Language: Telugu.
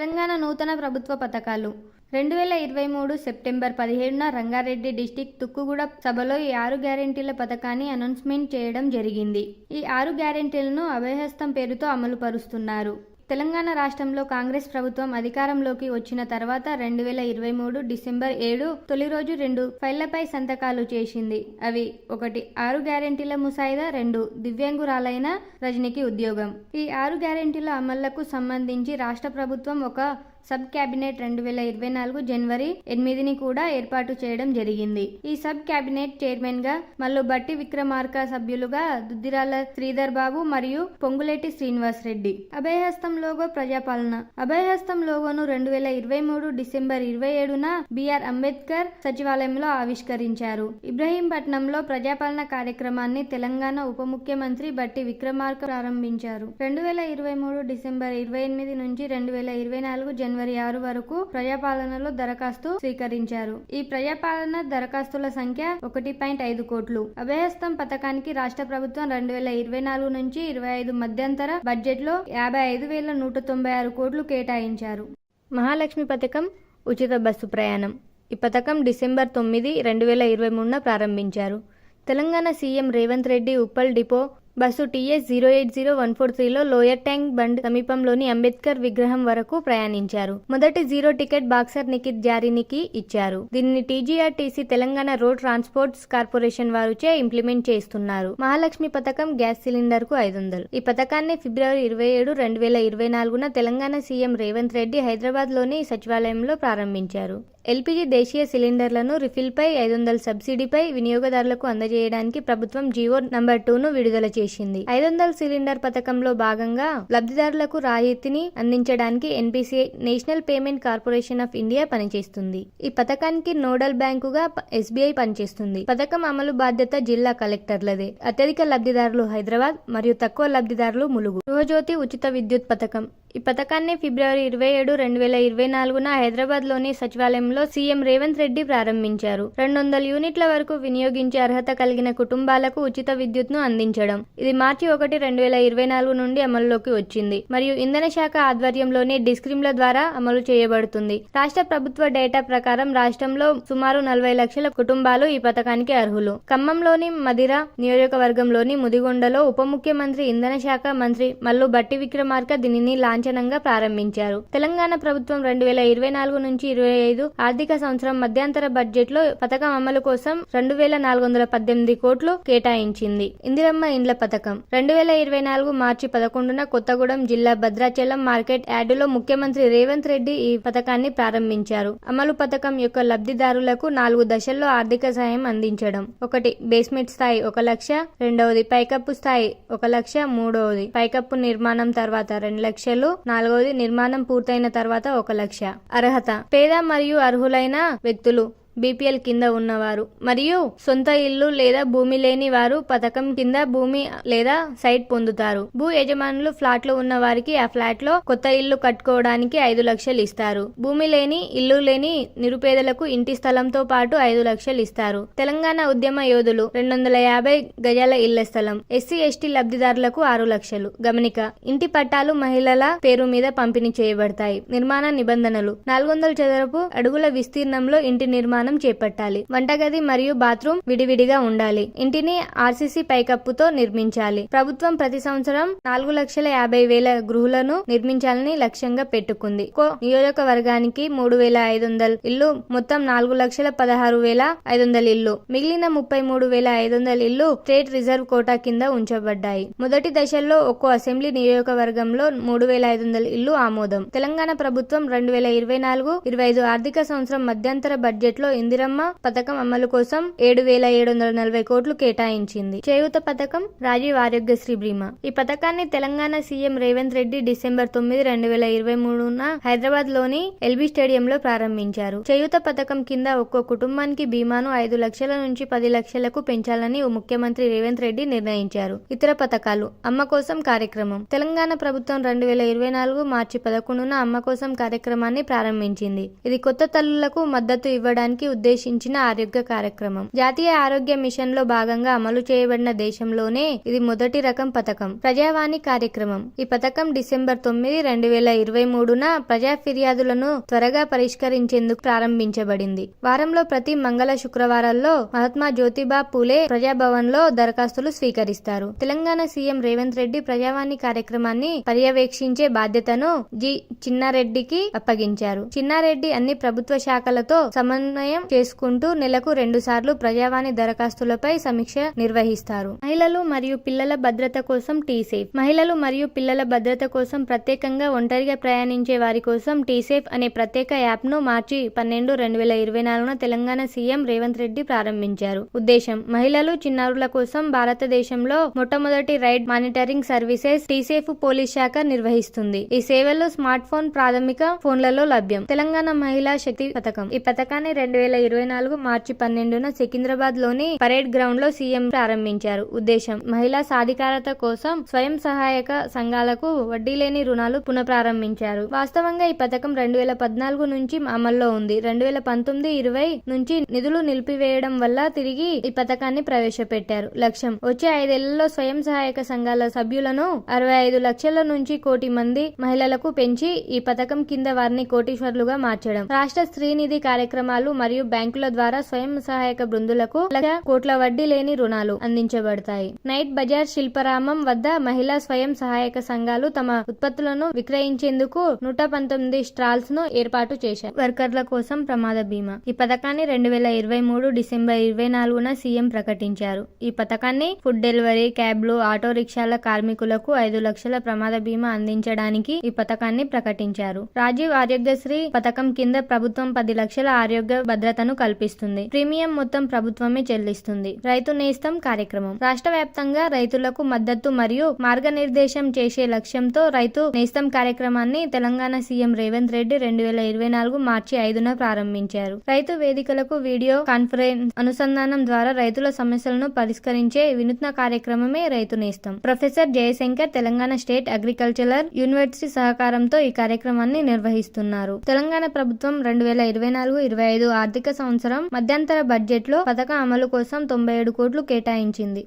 తెలంగాణ నూతన ప్రభుత్వ పథకాలు 2023 సెప్టెంబర్ 17న రంగారెడ్డి డిస్టిక్ తుక్కుగూడ సభలో ఈ 6 గ్యారెంటీల పథకాన్ని అనౌన్స్మెంట్ చేయడం జరిగింది. ఈ 6 గ్యారెంటీలను అభయహస్తం పేరుతో అమలు పరుస్తున్నారు. తెలంగాణ రాష్ట్రంలో కాంగ్రెస్ ప్రభుత్వం అధికారంలోకి వచ్చిన తర్వాత 2023 డిసెంబర్ 7 తొలి రోజు 2 ఫైళ్లపై సంతకాలు చేసింది. అవి 1 6 గ్యారెంటీల ముసాయిదా, 2 దివ్యాంగురాలైన రజనికి ఉద్యోగం. ఈ 6 గ్యారెంటీల అమలుకు సంబంధించి రాష్ట్ర ప్రభుత్వం ఒక సబ్ క్యాబినెట్ 2024 జనవరి 8ని కూడా ఏర్పాటు చేయడం జరిగింది. ఈ సబ్ క్యాబినెట్ చైర్మన్ గా మల్లు బట్టి విక్రమార్క, సభ్యులుగా దుద్దిరాల శ్రీధర్ బాబు మరియు పొంగులేటి శ్రీనివాస్ రెడ్డి. అభయహస్తం లోగో ప్రజాపాలన. అభయహస్తం లోగోను 2023 డిసెంబర్ 27న బిఆర్ అంబేద్కర్ సచివాలయంలో ఆవిష్కరించారు. ఇబ్రహీంపట్నంలో ప్రజాపాలన కార్యక్రమాన్ని తెలంగాణ ఉప ముఖ్యమంత్రి బట్టి విక్రమార్క ప్రారంభించారు. 2023 డిసెంబర్ 28 నుంచి 2024 జనవరి 6 వరకు ప్రజాపాలనలో దరఖాస్తు స్వీకరించారు. ఈ ప్రజాపాలన దరఖాస్తుల సంఖ్య 1.5 కోట్లు. అభయహస్తం పథకానికి రాష్ట్ర ప్రభుత్వం 2024 నుంచి 25 మధ్యంతర బడ్జెట్లో 55,196 కోట్లు కేటాయించారు. మహాలక్ష్మి పథకం ఉచిత బస్సు ప్రయాణం. ఈ పథకం డిసెంబర్ 9, 2023న ప్రారంభించారు. Telangana CM Revanth Reddy Uppal depot bus TS 080143లో లోయర్ ట్యాంక్ బండ్ సమీపంలోని అంబేద్కర్ విగ్రహం వరకు ప్రయాణించారు. మొదటి 0 టికెట్ బాక్సర్ నిఖిత్ జారీనికి ఇచ్చారు. దీనిని TGRTC Telangana road transports corporation వారుచే ఇంప్లిమెంట్ చేస్తున్నారు. మహాలక్ష్మి పథకం గ్యాస్ సిలిండర్ కు 500. ఈ పథకాన్ని ఫిబ్రవరి 27, 2024న తెలంగాణ సీఎం రేవంత్ రెడ్డి హైదరాబాద్ లోని సచివాలయంలో ప్రారంభించారు. LPG దేశీయ సిలిండర్లను రిఫిల్ పై 500 సబ్సిడీపై వినియోగదారులకు అందజేయడానికి ప్రభుత్వం జీవో నంబర్ 2ను విడుదల చేసింది. 500 సిలిండర్ పథకంలో భాగంగా లబ్ధిదారులకు రాయితీని అందించడానికి NPCI national payment corporation of India పనిచేస్తుంది. ఈ పథకానికి నోడల్ బ్యాంకుగా SBI పనిచేస్తుంది. పథకం అమలు బాధ్యత జిల్లా కలెక్టర్లదే. అత్యధిక లబ్ధిదారులు హైదరాబాద్ మరియు తక్కువ లబ్ధిదారులు ములుగు. గృహజ్యోతి ఉచిత విద్యుత్ పథకం. ఈ పథకాన్ని ఫిబ్రవరి 27, 2024న హైదరాబాద్ లోని సచివాలయంలో సీఎం రేవంత్ రెడ్డి ప్రారంభించారు. 200 యూనిట్ల వరకు వినియోగించే అర్హత కలిగిన కుటుంబాలకు ఉచిత విద్యుత్ను అందించడం. ఇది మార్చి 1, 2024 నుండి అమల్లోకి వచ్చింది మరియు ఇంధన శాఖ ఆధ్వర్యంలోని డిస్క్రిమ్ల ద్వారా అమలు చేయబడుతుంది. రాష్ట్ర ప్రభుత్వ డేటా ప్రకారం రాష్ట్రంలో సుమారు 40 లక్షల కుటుంబాలు ఈ పథకానికి అర్హులు. ఖమ్మంలోని మదిర నియోజకవర్గంలోని ముదిగొండలో ఉప ముఖ్యమంత్రి ఇంధన శాఖ మంత్రి మల్లు బట్టి విక్రమార్క దీనిని లాంఛనంగా ప్రారంభించారు. తెలంగాణ ప్రభుత్వం 2024 నుంచి 25 ఆర్థిక సంవత్సరం మధ్యంతర బడ్జెట్ లో పథకం అమలు కోసం 2,418 కోట్లు కేటాయించింది. ఇందిరమ్మ ఇండ్ల పథకం. 2024 మార్చి 11న కొత్తగూడెం జిల్లా భద్రాచలం మార్కెట్ యార్డులో ముఖ్యమంత్రి రేవంత్ రెడ్డి ఈ పథకాన్ని ప్రారంభించారు. అమలు పథకం యొక్క లబ్ధిదారులకు 4 దశల్లో ఆర్థిక సాయం అందించడం. 1 బేస్మెంట్ స్థాయి 1 లక్ష, 2వది పైకప్పు స్థాయి 1 లక్ష, 3వది పైకప్పు నిర్మాణం తర్వాత 2 లక్షలు, 4వది నిర్మాణం పూర్తయిన తర్వాత 1 లక్ష. అర్హత. పేద మరియు అర్హులైన వ్యక్తులు, BPL కింద ఉన్నవారు మరియు సొంత ఇల్లు లేదా భూమి లేని వారు పథకం కింద భూమి లేదా సైట్ పొందుతారు. భూ యజమానులు ఫ్లాట్ లో ఉన్న వారికి ఆ ఫ్లాట్ లో కొత్త ఇల్లు కట్టుకోవడానికి 5 లక్షలు ఇస్తారు. భూమి లేని, ఇల్లు లేని నిరుపేదలకు ఇంటి స్థలంతో పాటు 5 లక్షలు ఇస్తారు. తెలంగాణ ఉద్యమ యోధులు 250 గజాల ఇళ్ల స్థలం. SC ST లబ్ధిదారులకు 6 లక్షలు. గమనిక: ఇంటి పట్టాలు మహిళల పేరు మీద పంపిణీ చేయబడతాయి. నిర్మాణ నిబంధనలు: 400 చదరపు అడుగుల విస్తీర్ణంలో ఇంటి నిర్మాణం చేపట్టాలి. వంటగది మరియు బాత్రూమ్ విడివిడిగా ఉండాలి. ఇంటిని RCC పైకప్పుతో నిర్మించాలి. ప్రభుత్వం ప్రతి సంవత్సరం 4,50,000 గృహాలను నిర్మించాలని లక్ష్యంగా పెట్టుకుంది. నియోజకవర్గానికి 3,500 ఇల్లు, మొత్తం 4,16,500 ఇల్లు. మిగిలిన 33,500 ఇల్లు స్టేట్ రిజర్వ్ కోటా కింద ఉంచబడ్డాయి. మొదటి దశలో ఒక్కో అసెంబ్లీ నియోజకవర్గంలో 3,500 ఇల్లు ఆమోదం. తెలంగాణ ప్రభుత్వం 2024-25 ఆర్థిక సంవత్సరం మధ్యంతర బడ్జెట్ లో ఇందిరమ్మ పథకం అమలు కోసం 7,740 కోట్లు కేటాయించింది. చేయూత పథకం. రాజీవ్ ఆరోగ్యశ్రీ బీమా. ఈ పథకాన్ని తెలంగాణ సీఎం రేవంత్ రెడ్డి డిసెంబర్ 9, 2023న హైదరాబాద్ లోని LB స్టేడియంలో ప్రారంభించారు. చేయూత పథకం కింద ఒక్కో కుటుంబానికి బీమాను 5 లక్షల నుంచి 10 లక్షలకు పెంచాలని ముఖ్యమంత్రి రేవంత్ రెడ్డి నిర్ణయించారు. ఇతర పథకాలు. అమ్మ కోసం కార్యక్రమం. తెలంగాణ ప్రభుత్వం 2024 మార్చి 11న అమ్మ కోసం కార్యక్రమాన్ని ప్రారంభించింది. ఇది కొత్త తల్లులకు మద్దతు ఇవ్వడానికి అభివృద్ధికి ఉద్దేశించిన ఆరోగ్య కార్యక్రమం. జాతీయ ఆరోగ్య మిషన్ లో భాగంగా అమలు చేయబడిన దేశంలోనే ఇది మొదటి రకం పథకం. ప్రజావాణి కార్యక్రమం. ఈ పథకం డిసెంబర్ 9, 2023న ప్రజా ఫిర్యాదులను త్వరగా పరిష్కరించేందుకు ప్రారంభించబడింది. వారంలో ప్రతి మంగళ శుక్రవారాల్లో మహాత్మా జ్యోతిబా పూలే ప్రజాభవన్ లో దరఖాస్తులు స్వీకరిస్తారు. తెలంగాణ సీఎం రేవంత్ రెడ్డి ప్రజావాణి కార్యక్రమాన్ని పర్యవేక్షించే బాధ్యతను చిన్నారెడ్డికి అప్పగించారు. చిన్నారెడ్డి అన్ని ప్రభుత్వ శాఖలతో సమన్వయం చేసుకుంటూ నెలకు 2 సార్లు ప్రజావాణి దరఖాస్తులపై సమీక్ష నిర్వహిస్తారు. మహిళలు మరియు పిల్లల భద్రత కోసం టీసేఫ్. మహిళలు మరియు పిల్లల భద్రత కోసం ప్రత్యేకంగా ఒంటరిగా ప్రయాణించే వారి కోసం టీసేఫ్ అనే ప్రత్యేక యాప్ ను మార్చి 12, 2024న తెలంగాణ సీఎం రేవంత్ రెడ్డి ప్రారంభించారు. ఉద్దేశం మహిళలు, చిన్నారుల కోసం భారతదేశంలో మొట్టమొదటి రైడ్ మానిటరింగ్ సర్వీసెస్ టీసేఫ్ పోలీస్ శాఖ నిర్వహిస్తుంది. ఈ సేవలు స్మార్ట్ ఫోన్ ప్రాథమిక ఫోన్లలో లభ్యం. తెలంగాణ మహిళా శక్తి పథకం. ఈ పథకాన్ని 2024 మార్చి 12న సికింద్రాబాద్ లోని పరేడ్ గ్రౌండ్ లో సీఎం ప్రారంభించారు. ఉద్దేశం మహిళా సాధికారత కోసం స్వయం సహాయక సంఘాలకు వడ్డీ లేని రుణాలు పునఃప్రారంభించారు. వాస్తవంగా ఈ పథకం 2014 నుంచి అమల్లో ఉంది. 2019-20 నుంచి నిధులు నిలిపివేయడం వల్ల తిరిగి ఈ పథకాన్ని ప్రవేశపెట్టారు. లక్ష్యం వచ్చే 5 ఏళ్లలో స్వయం సహాయక సంఘాల సభ్యులను 65 లక్షల నుంచి 1 కోటి మంది మహిళలకు పెంచి ఈ పథకం కింద వారిని కోటీశ్వరులుగా మార్చడం. రాష్ట్ర స్త్రీనిధి కార్యక్రమాలు మరియు బ్యాంకుల ద్వారా స్వయం సహాయక బృందులకు 1,00,000 కోట్ల వడ్డీ లేని రుణాలు అందించబడతాయి. నైట్ బజార్ శిల్పారామం వద్ద మహిళా స్వయం సహాయక సంఘాలు తమ ఉత్పత్తులను విక్రయించేందుకు 119 స్టాల్స్ ను ఏర్పాటు చేశారు. వర్కర్ల కోసం ప్రమాద బీమా. ఈ పథకాన్ని 2023 డిసెంబర్ 24న సీఎం ప్రకటించారు. ఈ పథకాన్ని ఫుడ్ డెలివరీ, క్యాబ్లు, ఆటో రిక్షాల కార్మికులకు 5 లక్షల ప్రమాద బీమా అందించడానికి ఈ పథకాన్ని ప్రకటించారు. రాజీవ్ ఆరోగ్యశ్రీ పథకం కింద ప్రభుత్వం 10 లక్షల ఆరోగ్య భద్రతను కల్పిస్తుంది. ప్రీమియం మొత్తం ప్రభుత్వమే చెల్లిస్తుంది. రైతు నేస్తం కార్యక్రమం. రాష్ట్ర వ్యాప్తంగా రైతులకు మద్దతు మరియు మార్గనిర్దేశం చేసే లక్ష్యంతో రైతు నేస్తం కార్యక్రమాన్ని తెలంగాణ సీఎం రేవంత్ రెడ్డి 2024 మార్చి 5న ప్రారంభించారు. రైతు వేదికలకు వీడియో కాన్ఫరెన్స్ అనుసంధానం ద్వారా రైతుల సమస్యలను పరిష్కరించే వినూత్న కార్యక్రమమే రైతు నేస్తం. Professor Jayashankar Telangana state agricultural university సహకారంతో ఈ కార్యక్రమాన్ని నిర్వహిస్తున్నారు. తెలంగాణ ప్రభుత్వం 2024-25 ఆర్థిక సంవత్సరం మధ్యంతర బడ్జెట్ లో పథకం అమలు కోసం 97 కోట్లు కేటాయించింది.